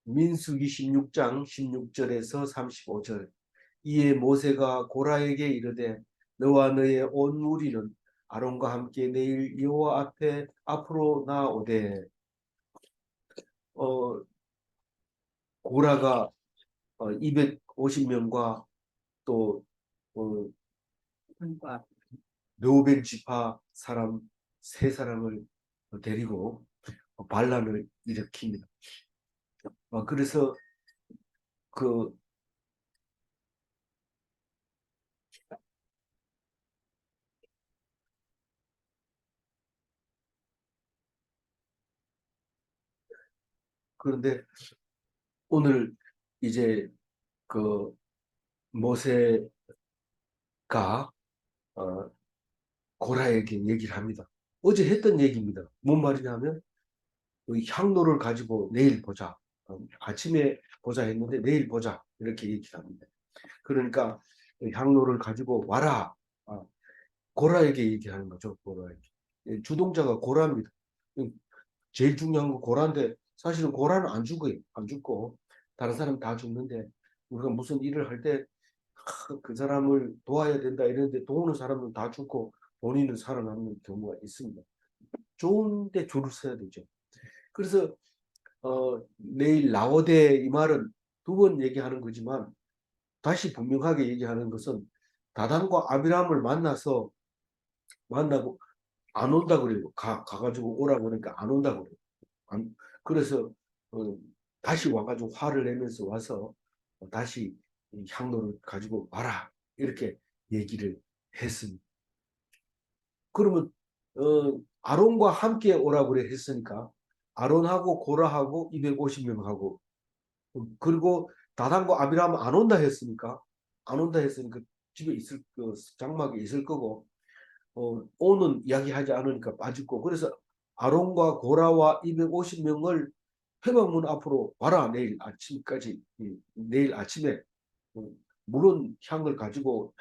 민수기 16장 16절에서 35절. 이에 모세가 고라에게 이르되 너와 너의 온 무리는 아론과 함께 내일 여호와 앞에 앞으로 나오되 고라가 250명과 또 르우벤 지파 사람 세 사람을 데리고 반란을 일으킵니다. 그래서 그 그런데 오늘 이제 그 모세가 고라에게 얘기를 합니다. 어제 했던 얘기입니다. 뭔 말이냐면 향로를 가지고 내일 보자. 아침에 보자 했는데 내일 보자 이렇게 얘기를 합니다. 그러니까 향로를 가지고 와라. 고라에게 얘기하는 거죠. 고라에게. 주동자가 고라입니다. 제일 중요한 건 고라인데 사실은 고라는 안 죽어요. 안 죽고 다른 사람 다 죽는데 우리가 무슨 일을 할 때 그 사람을 도와야 된다 이러는데 도우는 사람은 다 죽고 본인은 살아남는 경우가 있습니다. 좋은데 줄을 서야 되죠. 그래서 내일 나오되 이 말은 두 번 얘기하는 거지만 다시 분명하게 얘기하는 것은 다단과 아비람을 만나고 안 온다 그래요. 가가지고 오라고 그러니까 안 온다 그래요. 그래서 다시 와가지고 화를 내면서 와서 다시 향로를 가지고 와라 이렇게 얘기를 했습니다. 그러면 아론과 함께 오라고 그래 했으니까 아론하고 고라하고 250명하고 그리고 다단과 아비람은 안 온다 했으니까 집에 있을 장막에 있을 거고 오는 이야기하지 않으니까 빠질 거. 그래서 아론과 고라와 250명을 회막문 앞으로 와라. 내일 아침까지 내일 아침에 물은 향로를 가지고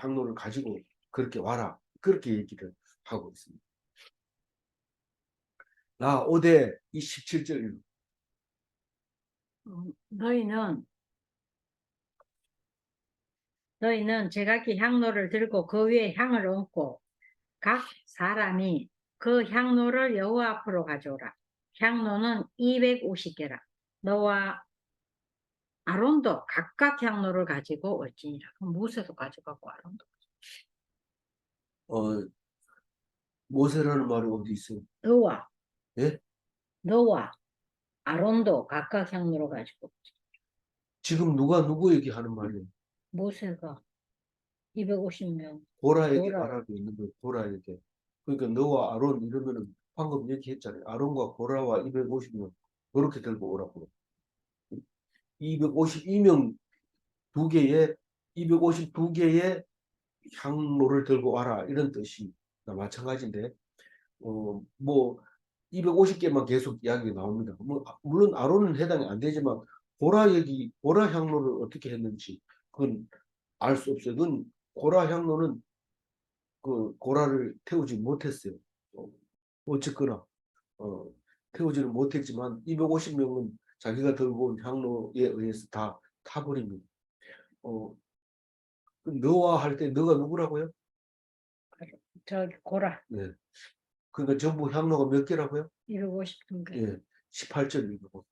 그렇게 와라. 그렇게 얘기를 하고 있습니다. 나 5대 27절. 너희는 제각기 향로를 들고 그 위에 향을 얹고 각 사람이 그 향로를 여호와 앞으로 가져오라. 향로는 250개라. 너와 아론도 각각 향로를 가지고 올지니라. 모세도 가져가고 아론도. 모세라는 말이 어디 있어요? 너와. 예? 너와 아론도 각각 향로를 가지고 올지. 지금 누가 누구 얘기하는 말이에요? 모세가 250명. 고라에게 말하고 있는 거예요. 고라에게. 그러니까 너와 아론 이러면은 방금 얘기했잖아요. 아론과 고라와 250명 그렇게 들고 오라고. 252명 252개의 향로를 들고 와라 이런 뜻이 마찬가지인데 뭐 250개만 계속 이야기가 나옵니다. 물론 아론은 해당이 안 되지만 고라 향로를 어떻게 했는지 그건 알 수 없어요. 그건 고라 향로는 그 고라를 태우지 못했어요. 어쨌거나 태우지는 못했지만 250명은 자기가 들고 온 향로에 의해서 다 타버립니다. 너와 할 때 너가 누구라고요? 저기 고라. 네. 그러니까 전부 향로가 몇 개라고요? 250개. 예. 18절 읽고.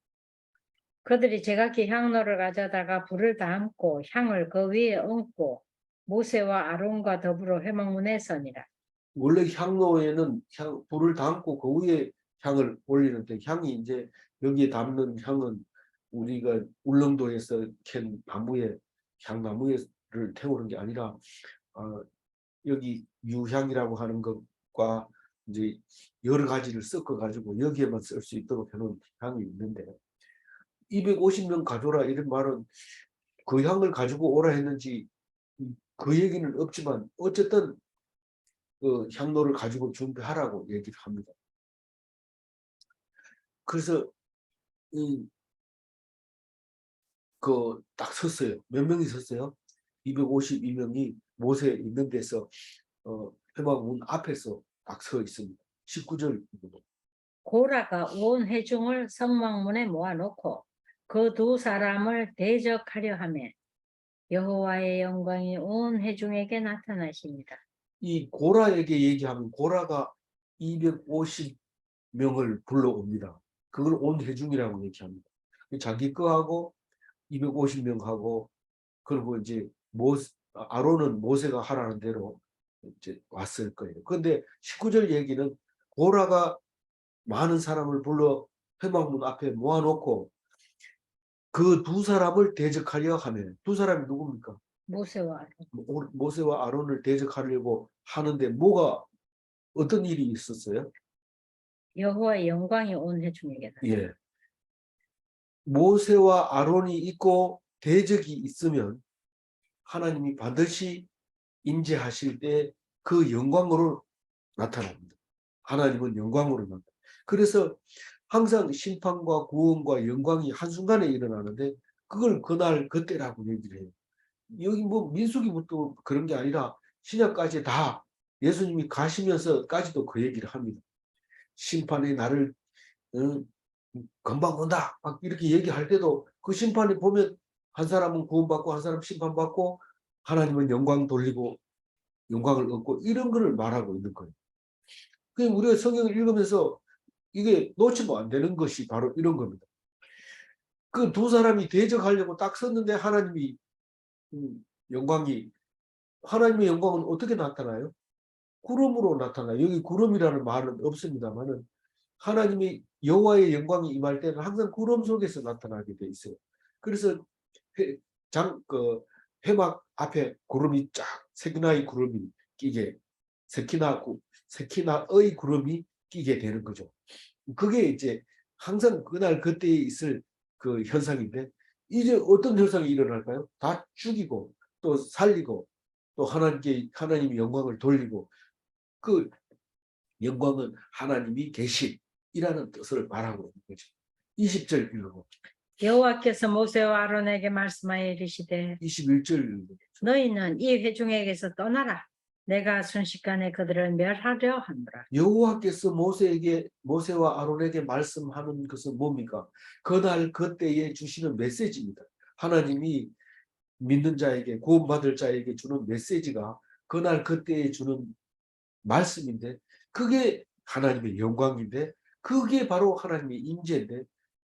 그들이 제각기 향로를 가져다가 불을 담고 향을 그 위에 얹고 모세와 아론과 더불어 회막문에 서니라. 원래 향로에는 불을 담고 그 위에 향을 올리는데 향이 이제 여기에 담는 향은 우리가 울릉도에서 캔 향나무를 태우는 게 아니라 여기 유향이라고 하는 것과 이제 여러 가지를 섞어 가지고 여기에만 쓸 수 있도록 해놓은 향이 있는데 250명 가져라 이런 말은 그 향을 가지고 오라 했는지 그 얘기는 없지만 어쨌든 그 향로를 가지고 준비하라고 얘기를 합니다. 그래서 딱 섰어요. 몇 명이 섰어요? 252명이 모세 있는 데서 회막 문 앞에서 딱 서 있습니다. 19절. 고라가 온 회중을 성막문에 모아놓고 그 두 사람을 대적하려 하매 여호와의 영광이 온 회중에게 나타나십니다. 이 고라에게 얘기하면 고라가 250명을 불러옵니다. 그걸 온 회중이라고 얘기합니다. 자기 거하고 250명하고 그리고 이제 아론은 모세가 하라는 대로 이제 왔을 거예요. 그런데 19절 얘기는 고라가 많은 사람을 불러 회막문 앞에 모아놓고 그 두 사람을 대적하려 하면 두 사람이 누굽니까? 모세와 모세와 아론을 대적하려고 하는데 뭐가 어떤 일이 있었어요? 여호와의 영광이 온 회중에게 나타나십니다. 예. 모세와 아론이 있고 대적이 있으면 하나님이 반드시 임재하실 때 그 영광으로 나타납니다. 하나님은 영광으로 나타납니다. 그래서 항상 심판과 구원과 영광이 한순간에 일어나는데 그걸 그날 그때라고 얘기를 해요. 여기 뭐 민수기부터 그런 게 아니라 신약까지 다 예수님이 가시면서까지도 그 얘기를 합니다. 심판의 날을 금방 온다 막 이렇게 얘기할 때도 그 심판이 보면 한 사람은 구원받고 한 사람 심판받고 하나님은 영광 돌리고 영광을 얻고 이런 거를 말하고 있는 거예요. 그냥 우리가 성경을 읽으면서 이게 놓치면 안 되는 것이 바로 이런 겁니다. 그 두 사람이 대적하려고 딱 섰는데 하나님이 영광이 하나님의 영광은 어떻게 나타나요? 구름으로 나타나요. 여기 구름이라는 말은 없습니다만은 하나님의 여호와의 영광이 임할 때는 항상 구름 속에서 나타나게 돼 있어요. 그래서 회막 앞에 구름이 쫙 세키나의 구름이 끼게 세키나의 구름이 끼게 되는 거죠. 그게 이제 항상 그날 그때에 있을 그 현상인데 이제 어떤 현상이 일어날까요? 다 죽이고 또 살리고 또 하나님이 영광을 돌리고 그 영광은 하나님이 계시이라는 뜻을 말하고 있는 거죠. 20절 읽고 여호와께서 모세와 아론에게 말씀하여 이르시되 21절 읽고 너희는 이 회중에게서 떠나라. 내가 순식간에 그들을 멸하려 하노라. 여호와께서 모세와 아론에게 말씀하는 것은 뭡니까? 그날 그때에 주시는 메시지입니다. 하나님이 믿는 자에게 구원받을 자에게 주는 메시지가 그날 그때에 주는 말씀인데 그게 하나님의 영광인데 그게 바로 하나님의 임재인데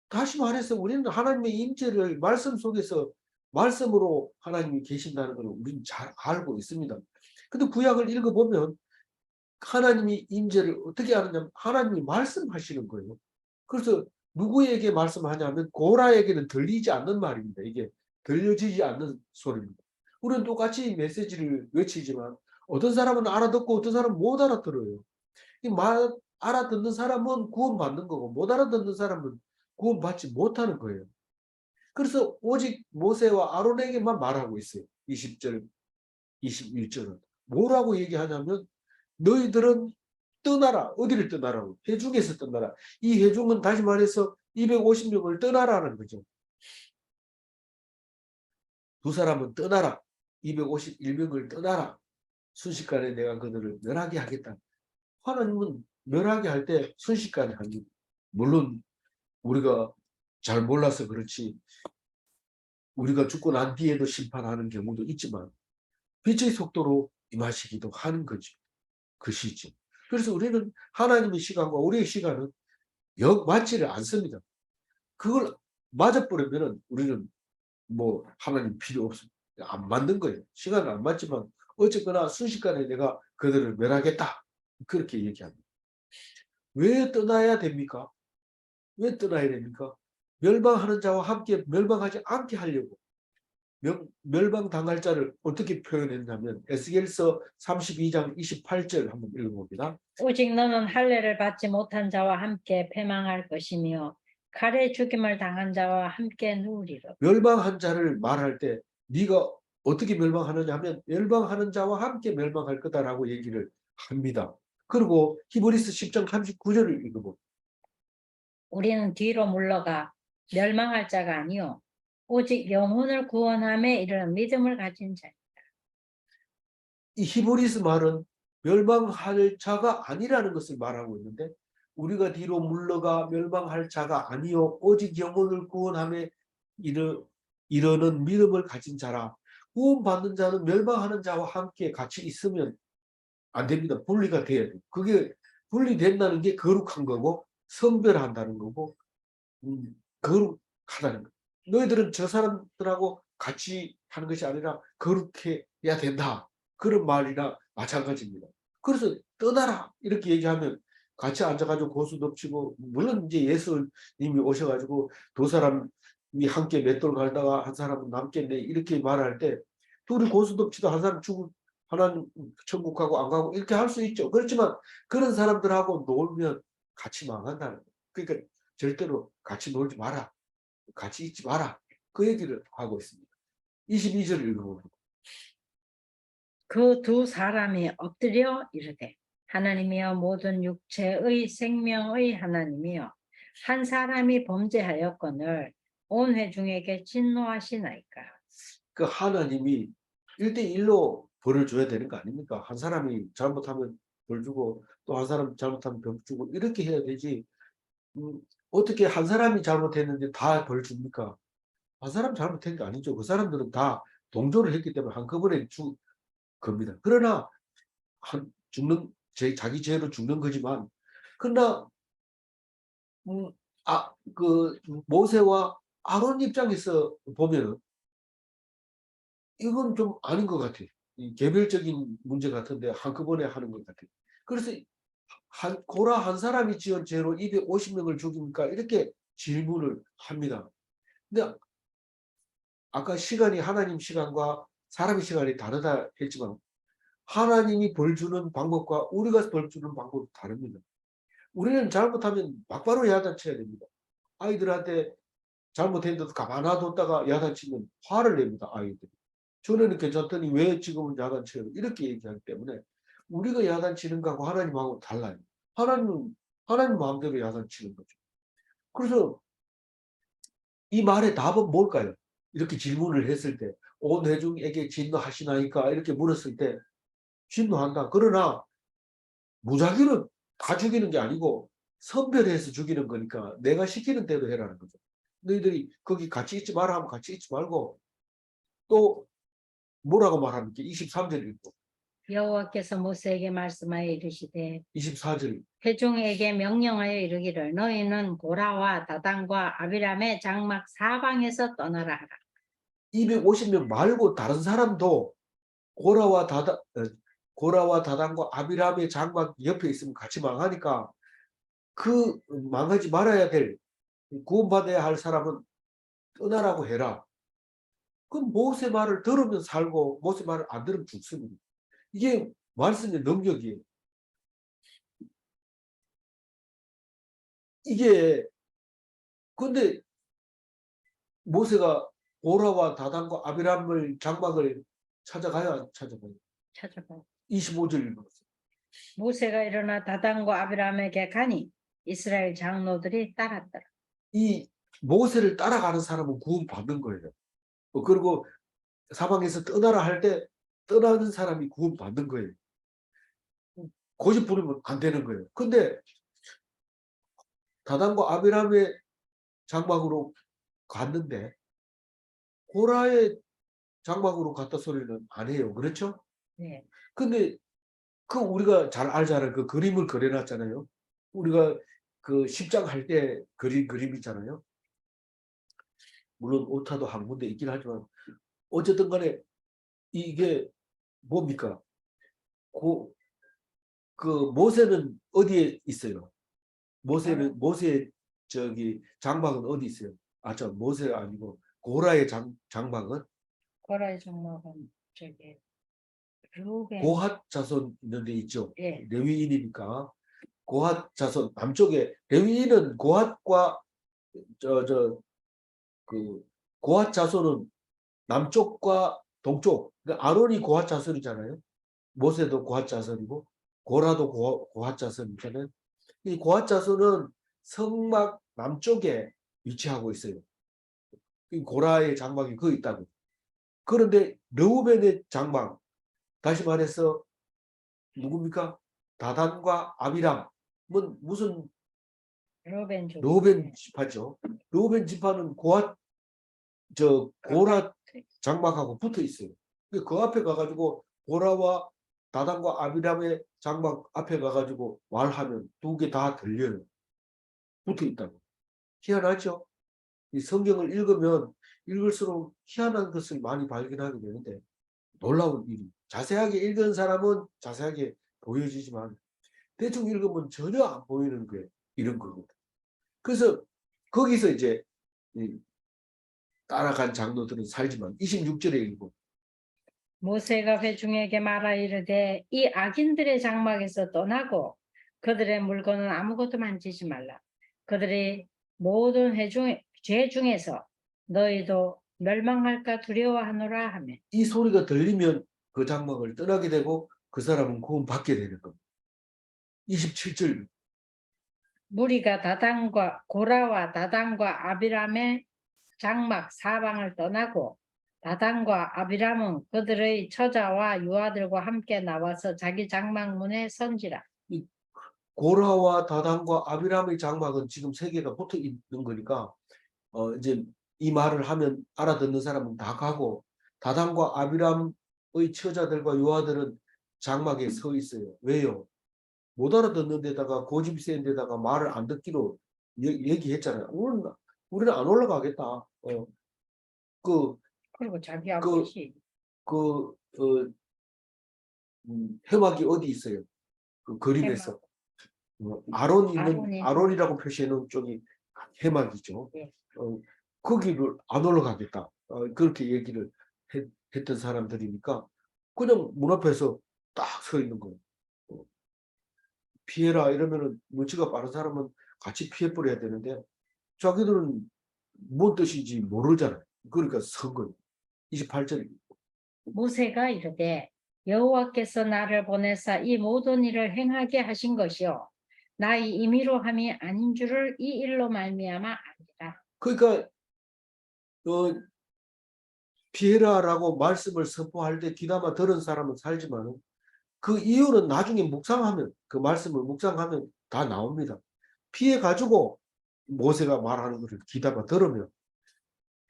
다시 말해서 우리는 하나님의 임재를 말씀 속에서 말씀으로 하나님이 계신다는 걸 우리는 잘 알고 있습니다. 근데 구약을 읽어보면 하나님이 임재를 어떻게 하느냐 하나님이 말씀하시는 거예요. 그래서 누구에게 말씀하냐면 고라에게는 들리지 않는 말입니다. 이게 들려지지 않는 소리입니다. 우리는 똑같이 메시지를 외치지만 어떤 사람은 알아듣고 어떤 사람은 못 알아들어요. 알아듣는 사람은 구원받는 거고 못 알아듣는 사람은 구원받지 못하는 거예요. 그래서 오직 모세와 아론에게만 말하고 있어요. 20절, 21절은. 뭐라고 얘기하냐면 너희들은 떠나라. 어디를 떠나라고? 회중에서 떠나라. 이 회중은 다시 말해서 250명을 떠나라는 거죠. 두 사람은 떠나라. 251명을 떠나라. 순식간에 내가 그들을 멸하게 하겠다. 하나님은 멸하게 할 때 순식간에 합니다. 물론 우리가 잘 몰라서 그렇지 우리가 죽고 난 뒤에도 심판하는 경우도 있지만 빛의 속도로 임하시기도 하는 거죠. 것이죠. 그래서 우리는 하나님의 시간과 우리의 시간은 맞지를 않습니다. 그걸 맞아버리면 우리는 뭐 하나님 필요 없습니다. 안 맞는 거예요. 시간은 안 맞지만 어쨌거나 순식간에 내가 그들을 멸하겠다. 그렇게 얘기합니다. 왜 떠나야 됩니까? 왜 떠나야 됩니까? 멸망하는 자와 함께 멸망하지 않게 하려고. 멸망당할 자를 어떻게 표현했냐면 에스겔서 32장 28절 한번 읽어봅니다. 오직 너는 할례를 받지 못한 자와 함께 패망할 것이며 칼에 죽임을 당한 자와 함께 누우리라. 멸망한 자를 말할 때 네가 어떻게 멸망하느냐 하면 멸망하는 자와 함께 멸망할 거다라고 얘기를 합니다. 그리고 히브리서 10장 39절을 읽어봅니다. 우리는 뒤로 물러가 멸망할 자가 아니요 오직 영혼을 구원함에 이르는 믿음을 가진 자. 이 히브리서 말은 멸망할 자가 아니라는 것을 말하고 있는데 우리가 뒤로 물러가 멸망할 자가 아니요 오직 영혼을 구원함에 이러는 믿음을 가진 자라. 구원받는 자는 멸망하는 자와 함께 같이 있으면 안 됩니다. 분리가 돼야 돼요. 그게 분리된다는 게 거룩한 거고 선별한다는 거고 거룩하다는 거. 너희들은 저 사람들하고 같이 하는 것이 아니라 거룩해야 된다. 그런 말이나 마찬가지입니다. 그래서 떠나라 이렇게 얘기하면 같이 앉아가지고 고수 덮치고, 물론 이제 예수님이 오셔가지고 두 사람이 함께 맷돌 갈다가 한 사람은 남겠네 이렇게 말할 때 둘이 고수 덮치도 한 사람 죽을, 하나는 천국 가고 안 가고 이렇게 할 수 있죠. 그렇지만 그런 사람들하고 놀면 같이 망한다는 거예요. 그러니까 절대로 같이 놀지 마라. 같이 있지 마라. 그 얘기를 하고 있습니다. 22절 읽어보면. 그 두 사람이 엎드려 이르되 하나님이여 모든 육체의 생명의 하나님이여 한 사람이 범죄하였거늘 온 회중에게 진노하시나이까. 그 하나님이 1대1로 벌을 줘야 되는 거 아닙니까? 한 사람이 잘못하면 벌 주고 또 한 사람 잘못하면 벌 주고 이렇게 해야 되지. 어떻게 한 사람이 잘못했는데 다 벌 줍니까? 한 사람 잘못한 게 아니죠. 그 사람들은 다 동조를 했기 때문에 한꺼번에 주 겁니다. 그러나 죽는 자기 죄로 죽는 거지만, 그러나 그 모세와 아론 입장에서 보면 이건 좀 아닌 것 같아요. 이 개별적인 문제 같은데 한꺼번에 하는 것 같아요. 그래서 고라 한 사람이 지은 죄로 250명을 죽입니까? 이렇게 질문을 합니다. 근데 아까 시간이 하나님 시간과 사람의 시간이 다르다 했지만 하나님이 벌 주는 방법과 우리가 벌 주는 방법이 다릅니다. 우리는 잘못하면 막바로 야단쳐야 됩니다. 아이들한테 잘못했는데도 가만 놔뒀다가 야단치면 화를 냅니다. 아이들이. 전에는 괜찮더니 왜 지금은 야단쳐요? 이렇게 얘기하기 때문에 우리가 야단치는 거하고 하나님하고 달라요. 하나님 마음대로 야단치는 거죠. 그래서 이 말의 답은 뭘까요? 이렇게 질문을 했을 때 온 회중에게 진노하시나이까 이렇게 물었을 때 진노한다. 그러나 무작위로 다 죽이는 게 아니고 선별해서 죽이는 거니까 내가 시키는 대로 해라는 거죠. 너희들이 거기 같이 있지 마라 하면 같이 있지 말고, 또 뭐라고 말합니까? 23절 읽고 여호와께서 모세에게 말씀하여 이르시되 24절. 회중에게 명령하여 이르기를 너희는 고라와 다단과 아비람의 장막 사방에서 떠나라 하라. 250명 말고 다른 사람도 고라와 다단과 아비람의 장막 옆에 있으면 같이 망하니까 그 망하지 말아야 될, 구원받아야 할 사람은 떠나라고 해라. 그럼 모세 말을 들으면 살고 모세 말을 안 들으면 죽습니다. 이게 말씀의 능력이에요. 이게 근데 모세가 고라와 다단과 아비람을 장막을 찾아가야 안 찾아가요. 찾아봐. 25절 읽었어요. 모세가 일어나 다단과 아비람에게 가니 이스라엘 장로들이 따랐더라. 이 모세를 따라가는 사람은 구원받는 거예요. 그리고 사방에서 떠나라 할 때 떠나는 사람이 구원받는 거예요. 고집 부리면 안 되는 거예요. 근데 다단과 아비람의 장막으로 갔는데 고라의 장막으로 갔다 소리는 안 해요. 그렇죠? 네. 근데 우리가 잘 알잖아요. 그 그림을 그려놨잖아요. 우리가 그 십장 할 때 그린 그림 있잖아요. 물론 오타도 한 군데 있긴 하지만 어쨌든 간에 이게 뭡니까? 그 모세는 어디에 있어요? 모세의 저기 장막은 어디 있어요? 모세가 아니고 고라의 장막은 고라의 장막은 저기 루벤. 고핫 자손 있는 데 있죠. 예. 레위인이니까 고핫 자손 남쪽에, 레위인은 고핫과 그 고핫 자손은 남쪽과 동쪽. 그러니까 아론이 고핫 자손이잖아요. 모세도 고핫 자손이고 고라도 고핫 자손이잖아요. 이 고핫 자손은 성막 남쪽에 위치하고 있어요. 이 고라의 장막이 거기 있다고. 그런데 르우벤의 장막, 다시 말해서 누굽니까? 다단과 아비람은 무슨 루벤 족. 르우벤 지파죠. 르우벤 지파는 고핫 저 고라 장막하고 붙어 있어요. 그 앞에 가가지고 고라와 다단과 아비람의 장막 앞에 가가지고 말하면 두 개 다 들려요. 붙어 있다고. 희한하죠? 이 성경을 읽으면 읽을수록 희한한 것을 많이 발견하게 되는데 놀라운 일이. 자세하게 읽은 사람은 자세하게 보여지지만 대충 읽으면 전혀 안 보이는 게 이런 거거든. 그래서 거기서 이제 따라간 장로들은 살지만 26절에 읽고 모세가 회중에게 말하 이르되 이 악인들의 장막에서 떠나고 그들의 물건은 아무것도 만지지 말라. 그들의 모든 죄 중에서 너희도 멸망할까 두려워하노라 하며 이 소리가 들리면 그 장막을 떠나게 되고 그 사람은 구원받게 되는 겁니다. 27절 무리가 고라와 다단과 아비람의 장막 사방을 떠나고 다단과 아비람은 그들의 처자와 유아들과 함께 나와서 자기 장막 문에 선지라. 고라와 다단과 아비람의 장막은 지금 세 개가 붙어 있는 거니까 이제 이 말을 하면 알아듣는 사람은 다 가고 다단과 아비람의 처자들과 유아들은 장막에 서 있어요. 왜요? 못 알아듣는 데다가 고집이 센 데다가 말을 안 듣기로 얘기했잖아요. 우리는 안 올라가겠다. 그리고 자기 그, 아버지 그, 해막이 어디 있어요? 그 그림에서. 아론이라고 표시해 놓은 쪽이 해막이죠. 예. 거기를 안 올라가겠다. 그렇게 얘기를 했던 사람들이니까 그냥 문 앞에서 딱 서 있는 거예요. 피해라 이러면은 눈치가 빠른 사람은 같이 피해 버려야 되는데 자기들은 뭔 뜻인지 모르잖아요. 그러니까 선 거예요. 28절. 모세가 이르되 여호와께서 나를 보내사 이 모든 일을 행하게 하신 것이요 나의 임의로 함이 아닌 줄을 이 일로 말미암아 아니라. 그러니까 피해라라고 말씀을 선포할 때 귀담아 들은 사람은 살지만 그 이유는 나중에 묵상하면 그 말씀을 묵상하면 다 나옵니다. 피해 가지고 모세가 말하는 것을 귀담아 들으면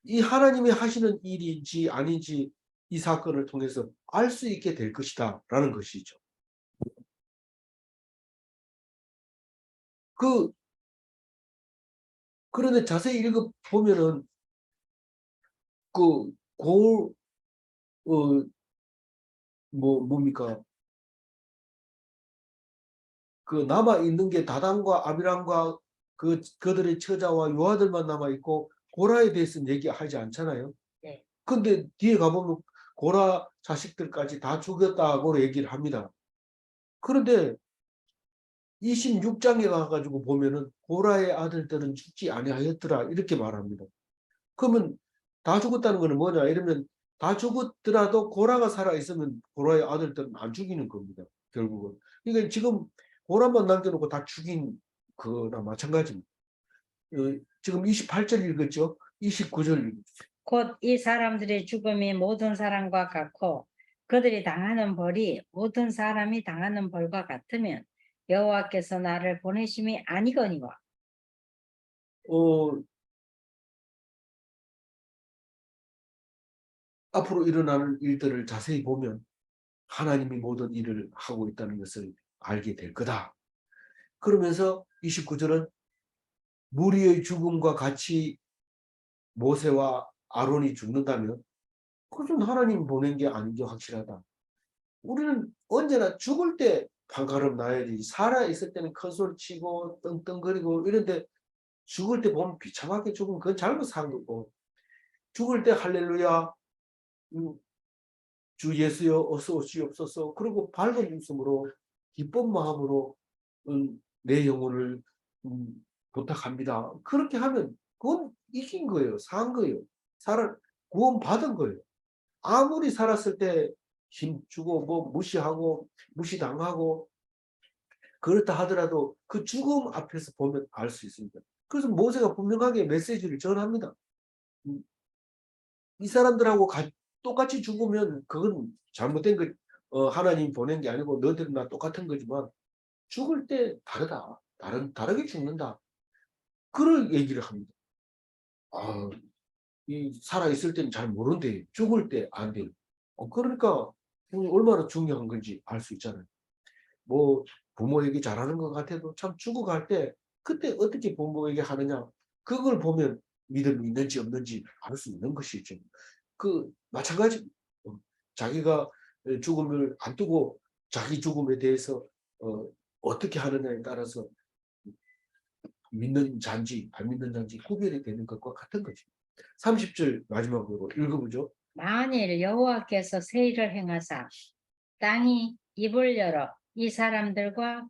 이 하나님이 하시는 일인지 아닌지 이 사건을 통해서 알 수 있게 될 것이다 라는 것이죠. 그런데 자세히 읽어 보면은 그 뭡니까? 그 남아 있는 게 다단과 아비람과 그들의 처자와 요아들만 남아 있고 고라에 대해서는 얘기하지 않잖아요. 네. 근데 뒤에 가보면 고라 자식들까지 다 죽였다고 얘기를 합니다. 그런데 26장에 가가지고 보면은 고라의 아들들은 죽지 아니하였더라 이렇게 말합니다. 그러면 다 죽었다는 것은 뭐냐 이러면 다 죽었더라도 고라가 살아있으면 고라의 아들들은 안 죽이는 겁니다. 결국은. 그러니까 지금 고라만 남겨놓고 다 죽인 거나 마찬가지입니다. 지금 28절 읽었죠? 29절 읽었죠? 곧 이 사람들의 죽음이 모든 사람과 같고 그들이 당하는 벌이 모든 사람이 당하는 벌과 같으면 여호와께서 나를 보내심이 아니거니와. 앞으로 일어나는 일들을 자세히 보면 하나님이 모든 일을 하고 있다는 것을 알게 될 거다. 그러면서 29절은 무리의 죽음과 같이 모세와 아론이 죽는다면 그것은 하나님 보낸 게 아닌 게 확실하다. 우리는 언제나 죽을 때 반가름 나야지. 살아있을 때는 큰 소리 치고 떵떵거리고 이런데 죽을 때 보면 비참하게 죽으면 그건 잘못 산 거고 죽을 때 할렐루야 주 예수여 어서 오시옵소서 그리고 밝은 웃음으로 기쁜 마음으로 내 영혼을 부탁합니다. 그렇게 하면 그건 이긴 거예요. 산 거예요. 구원 받은 거예요. 아무리 살았을 때 힘주고 뭐 무시하고 무시당하고 그렇다 하더라도 그 죽음 앞에서 보면 알 수 있습니다. 그래서 모세가 분명하게 메시지를 전합니다. 이 사람들하고 똑같이 죽으면 그건 잘못된 거 하나님 보낸 게 아니고 너희들은 나 똑같은 거지만 죽을 때 다르다. 다르게 죽는다. 그런 얘기를 합니다. 이 살아있을 때는 잘 모르는데 죽을 때 안 돼요. 그러니까 얼마나 중요한 건지 알 수 있잖아요. 뭐 부모에게 잘하는 것 같아도 참 죽어갈 때 그때 어떻게 부모에게 하느냐 그걸 보면 믿음이 있는지 없는지 알 수 있는 것이죠. 그 마찬가지 자기가 죽음을 안 두고 자기 죽음에 대해서 어떻게 하느냐에 따라서 믿는 자인지 안 믿는 자인지 구별이 되는 것과 같은 거죠. 30절 마지막으로 읽어보죠. 만일 여호와께서 세일을 행하사 땅이 입을 열어 이 사람들과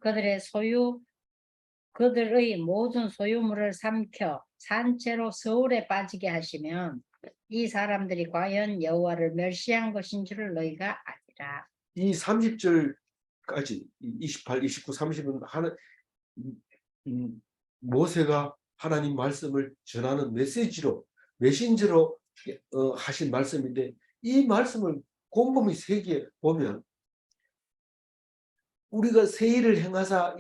그들의 모든 소유물을 삼켜 산채로 서울에 빠지게 하시면 이 사람들이 과연 여호와를 멸시한 것인 줄을 너희가 아니라. 이 30절까지 28, 29, 30은 모세가 하나님 말씀을 전하는 메신저로 하신 말씀인데 이 말씀을 곰곰이 새겨 보면 우리가 세일을 행하사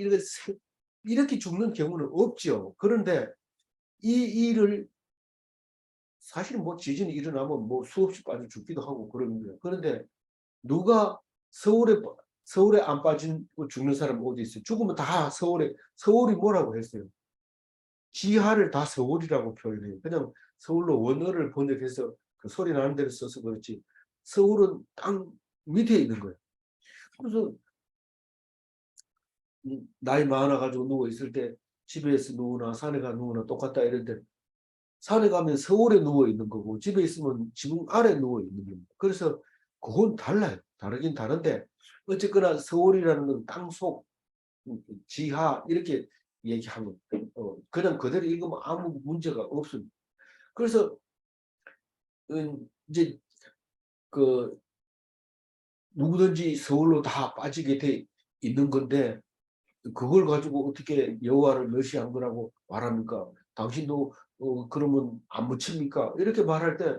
이렇게 죽는 경우는 없죠. 그런데 이 일을 사실은 뭐 지진이 일어나면 뭐 수없이 빠져 죽기도 하고 그러는 거예요. 그런데 누가 서울에 안 빠진 죽는 사람 어디 있어요? 죽으면 다 서울이 뭐라고 했어요? 지하를 다 서울이라고 표현해요. 그냥 서울로 원어를 번역해서 그 소리 나는 대로 써서 그렇지 서울은 땅 밑에 있는 거예요. 그래서 나이 많아가지고 누워 있을 때 집에서 누우나 산에 가 누우나 똑같다 이런데 산에 가면 서울에 누워 있는 거고 집에 있으면 지붕 아래 누워 있는 겁니다. 그래서 그건 달라요. 다르긴 다른데 어쨌거나 서울이라는 건 땅속 지하 이렇게 얘기하면 그냥 그대로 읽으면 아무 문제가 없습니다. 그래서 이제 그 누구든지 서울로 다 빠지게 돼 있는 건데 그걸 가지고 어떻게 여호와를 멸시한 거라고 말합니까? 당신도 그러면 안 묻힙니까? 이렇게 말할 때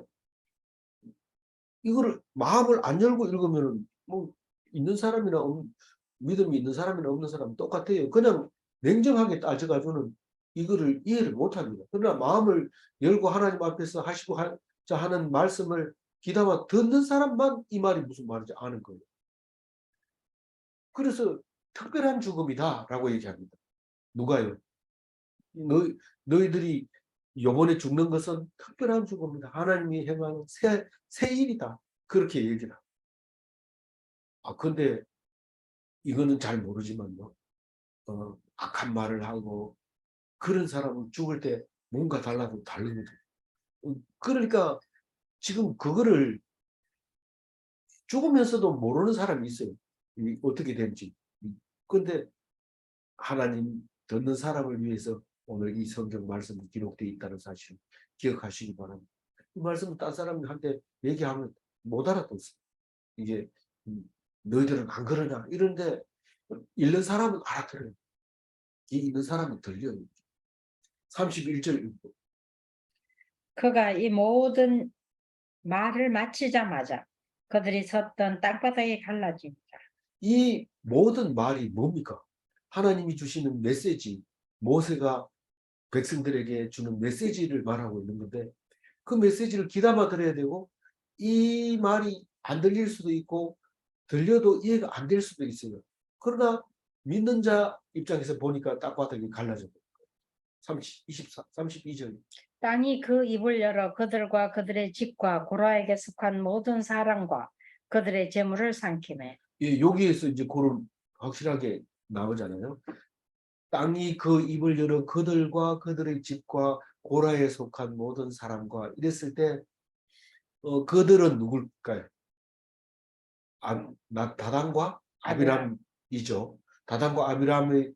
이거를 마음을 안 열고 읽으면 뭐 있는 사람이나 믿음이 있는 사람이나 없는 사람 똑같아요. 그냥 냉정하게 따져가지고는 이거를 이해를 못합니다. 그러나 마음을 열고 하나님 앞에서 하시고 하는 말씀을 귀담아 듣는 사람만 이 말이 무슨 말인지 아는 거예요. 그래서 특별한 죽음이다라고 얘기합니다. 누가요? 너희들이 요번에 죽는 것은 특별한 죽음이다. 하나님이 행하는 새 일이다. 그렇게 얘기를 합니다. 근데 이거는 잘 모르지만요. 악한 말을 하고 그런 사람은 죽을 때 뭔가 달라도 다르거든요. 그러니까 지금 그거를 죽으면서도 모르는 사람이 있어요. 어떻게 된지. 근데 하나님 듣는 사람을 위해서 오늘 이 성경 말씀이 기록되어 있다는 사실 기억하시기 바랍니다. 이 말씀은 딴 사람한테 얘기하면 못 알아듣습니다. 이게 너희들은 안 그러냐 이런데 읽는 사람은 알아들어요. 이 읽는 사람은 들려요. 31절 그가 이 모든 말을 마치자마자 그들이 섰던 땅바닥이 갈라집니다. 이 모든 말이 뭡니까? 하나님이 주시는 메시지, 모세가 백성들에게 주는 메시지를 말하고 있는 건데 그 메시지를 귀담아 들어야 되고 이 말이 안 들릴 수도 있고 들려도 이해가 안 될 수도 있어요. 그러나 믿는 자 입장에서 보니까 땅바닥이 갈라져. 32절. 땅이 그 입을 열어 그들과 그들의 집과 고라에게 속한 모든 사람과 그들의 재물을 삼키매. 예, 여기에서 이제 그런 확실하게 나오잖아요. 땅이 그 입을 열어 그들과 그들의 집과 고라에 속한 모든 사람과 이랬을 때 그들은 누굴까요? 다단과 아비람이죠. 다단과 아비람의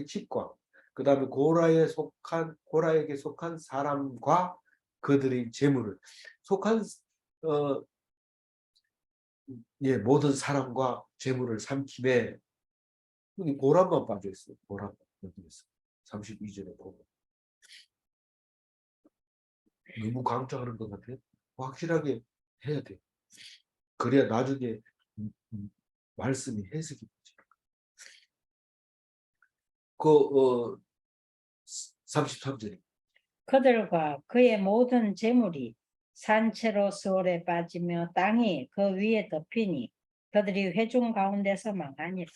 집과 그 다음에 고라에게 속한 사람과 그들의 재물을 속한 어, 예, 모든 사람과 재물을 삼킴에 여기 고란만 빠져 있어요. 고란 여기에서 32절에 보면 너무 강조하는 것 같아요. 확실하게 해야 돼요. 그래야 나중에 말씀이 해석이 되죠. 그 33절에 그들과 그의 모든 재물이 산채로 수월에 빠지며 땅이 그 위에 덮이니 그들이 회중 가운데서 망하니라.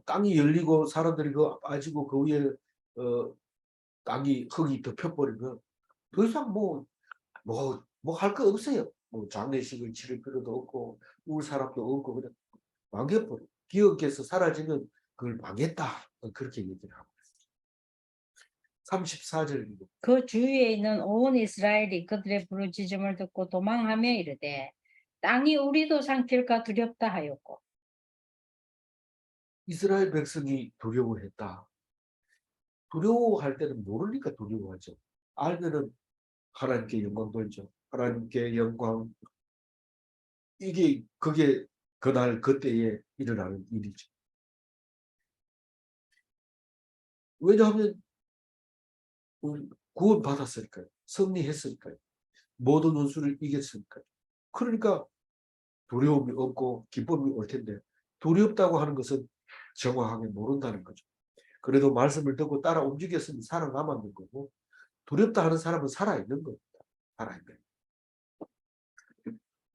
땅이 열리고 사람들이 그 빠지고 그 위에 땅이 흙이 덮여버리면 더 이상 뭐 할 거 없어요. 뭐 장례식을 치를 필요도 없고 울 사람도 없고 그냥 망해버려. 기억에서 사라지면 그걸 망했다. 그렇게 얘기를 하고 있어요. 34절입니다. 그 주위에 있는 온 이스라엘이 그들의 부르짖음을 듣고 도망하며 이르되 땅이 우리도 상실까 두렵다 하였고. 이스라엘 백성이 두려워했다. 두려워할 때는 모르니까 두려워하죠. 알면은 하나님께 영광 돌죠. 하나님께 영광. 그게 그날 그때에 일어나는 일이죠. 왜냐하면 구원 받았으니까요. 승리했으니까요. 모든 원수를 이겼으니까요. 그러니까 두려움이 없고 기쁨이 올 텐데 두렵다고 하는 것은 정확하게 모른다는 거죠. 그래도 말씀을 듣고 따라 움직였으면 살아남았는 거고 두렵다 하는 사람은 살아있는 겁니다. 살아있는.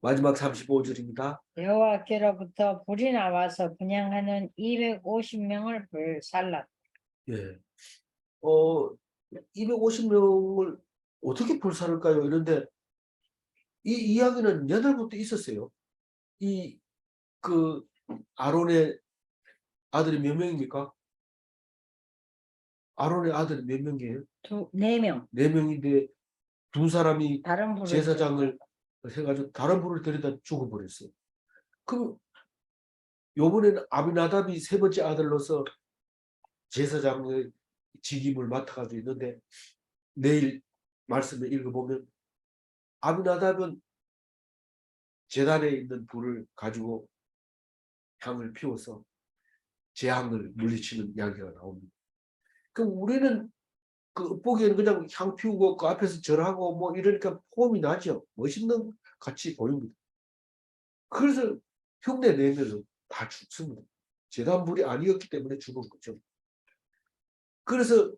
마지막 35절입니다. 여호와께로부터 불이 나와서 분향하는 250명을 불살랐다. 예. 250명을 어떻게 불살을까요? 이런데 이 이야기는 옛날부터 있었어요. 그 아론의 아들이 몇 명입니까? 아론의 아들이 몇 명이에요? 4명. 4명인데 두 사람이 다른 불을 제사장을 해가지고 다른 불을 들여다 죽어버렸어요. 그럼 요번에는 아비나답이 세 번째 아들로서 제사장의 직임을 맡아가지고 있는데 내일 말씀을 읽어보면 아비나답은 제단에 있는 불을 가지고 향을 피워서 재앙을 물리치는 이야기가 나옵니다. 그럼 우리는 그 보기에는 그냥 향 피우고 그 앞에서 절하고 뭐 이러니까 폼이 나죠. 멋있는 같이 보입니다. 그래서 흉내 내면서 다 죽습니다. 재단불이 아니었기 때문에 죽은 거죠. 그래서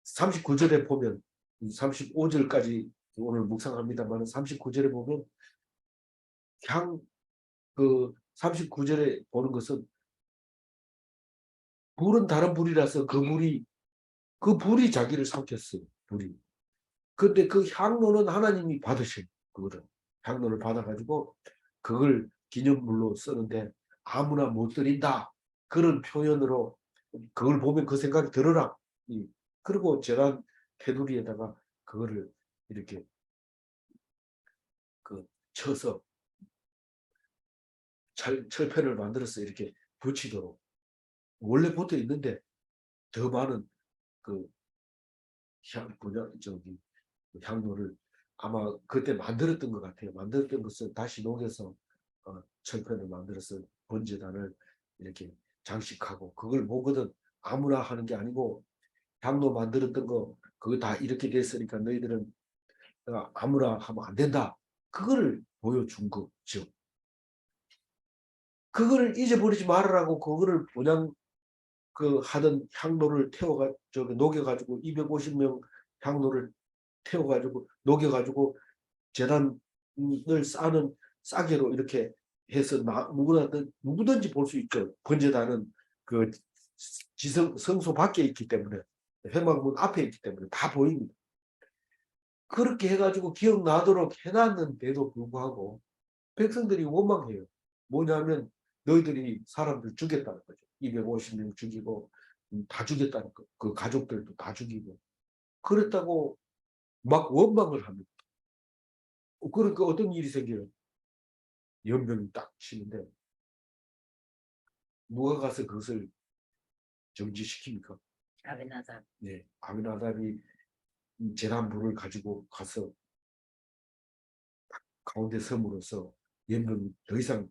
39절에 보면 35절까지 오늘 묵상합니다만 39절에 보면 그 39절에 보는 것은 불은 다른 불이라서 그 불이 자기를 삼켰어요. 불이. 근데 그 향로는 하나님이 받으신 그거를 향로를 받아가지고 그걸 기념물로 쓰는데 아무나 못 드린다. 그런 표현으로 그걸 보면 그 생각이 들어라. 그리고 재단 테두리에다가 그거를 이렇게 쳐서 철판을 만들어서 이렇게 붙이도록 원래 붙어 있는데 더 많은 그 향로를 아마 그때 만들었던 것 같아요. 만들었던 것을 다시 녹여서 철판을 만들어서 번제단을 이렇게 장식하고 그걸 보거든 아무나 하는 게 아니고 향로 만들었던 거 그거 다 이렇게 됐으니까 너희들은 아무나 하면 안 된다. 그거를 보여준 거죠. 그거를 잊어버리지 말으라고 그거를 그냥 하던 향로를 녹여가지고 250명 향로를 태워가지고 녹여가지고 재단을 싸는 싸개로 이렇게 해서 누구든지 볼 수 있죠. 번제단은 그 성소 밖에 있기 때문에 회막문 앞에 있기 때문에 다 보입니다. 그렇게 해가지고 기억나도록 해놨는데도 불구하고 백성들이 원망해요. 뭐냐면 너희들이 사람들 죽였다는 거죠. 250명 죽이고 다 죽였다는 거. 그 가족들도 다 죽이고 그랬다고 막 원망을 합니다. 그러니까 어떤 일이 생겨요? 연병이 딱 치는데 누가 가서 그것을 정지시킵니까? 아비나답. 네, 아미나답이 재단불을 가지고 가서 가운데 섬으로써 연병이 더 이상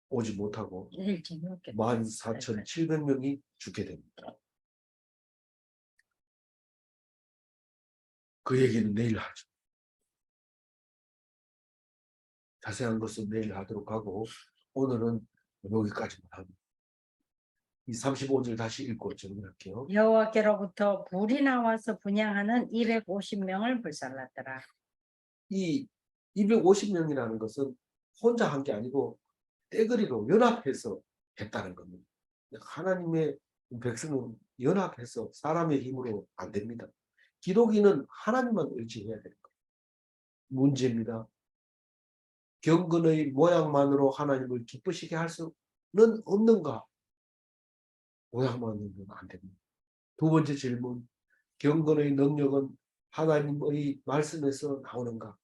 오지 못하고 14,700명이 죽게 됩니다. 그 얘기는 내일 하죠. 자세한 것은 내일 하도록 하고 오늘은 여기까지만 합니다. 이 35절 다시 읽고 정리할게요. 여호와께로부터 불이 나와서 분향하는 250명을 불살랐더라. 이 250명이라는 것은 혼자 한 게 아니고 떼거리로 연합해서 했다는 겁니다. 하나님의 백성은 연합해서 사람의 힘으로 안 됩니다. 기독인은 하나님만 의지해야 되는 거예요. 문제입니다. 경건의 모양만으로 하나님을 기쁘시게 할 수는 없는가? 모양만으로는 안 됩니다. 두 번째 질문, 경건의 능력은 하나님의 말씀에서 나오는가?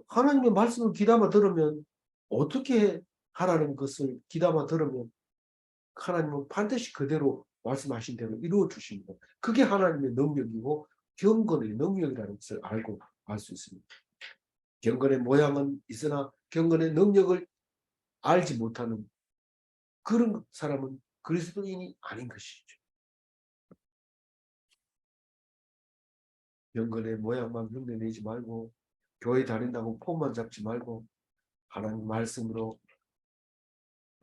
하나님의 말씀을 귀담아 들으면 어떻게 하라는 것을 귀담아 들으면 하나님은 반드시 그대로 말씀하신 대로 이루어 주십니다. 그게 하나님의 능력이고 경건의 능력이라는 것을 알고 알 수 있습니다. 경건의 모양은 있으나 경건의 능력을 알지 못하는 그런 사람은 그리스도인이 아닌 것이죠. 경건의 모양만 흉내내지 말고 교회 다닌다고 폼만 잡지 말고 하나님 말씀으로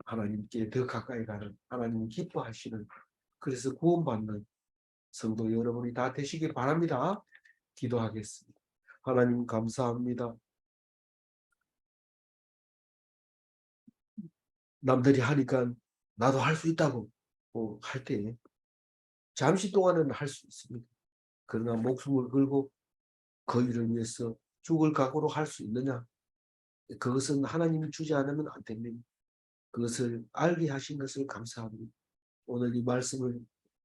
하나님께 더 가까이 가는 하나님 기뻐하시는 그래서 구원받는 성도 여러분이 다 되시길 바랍니다. 기도하겠습니다. 하나님 감사합니다. 남들이 하니까 나도 할 수 있다고 할 때 잠시 동안은 할 수 있습니다. 그러나 목숨을 걸고 그 일을 위해서 죽을 각오로 할 수 있느냐? 그것은 하나님이 주지 않으면 안 됩니다. 그것을 알게 하신 것을 감사합니다. 오늘 이 말씀을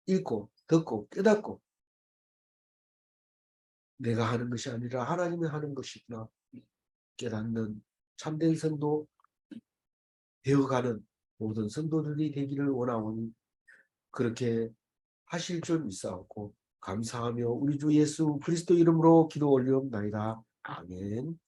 읽고 듣고 깨닫고 내가 하는 것이 아니라 하나님이 하는 것이구나 깨닫는 참된 성도 되어가는 모든 성도들이 되기를 원하오니 그렇게 하실 줄 믿사옵고 감사하며 우리 주 예수 그리스도 이름으로 기도 올리옵나이다. 아멘.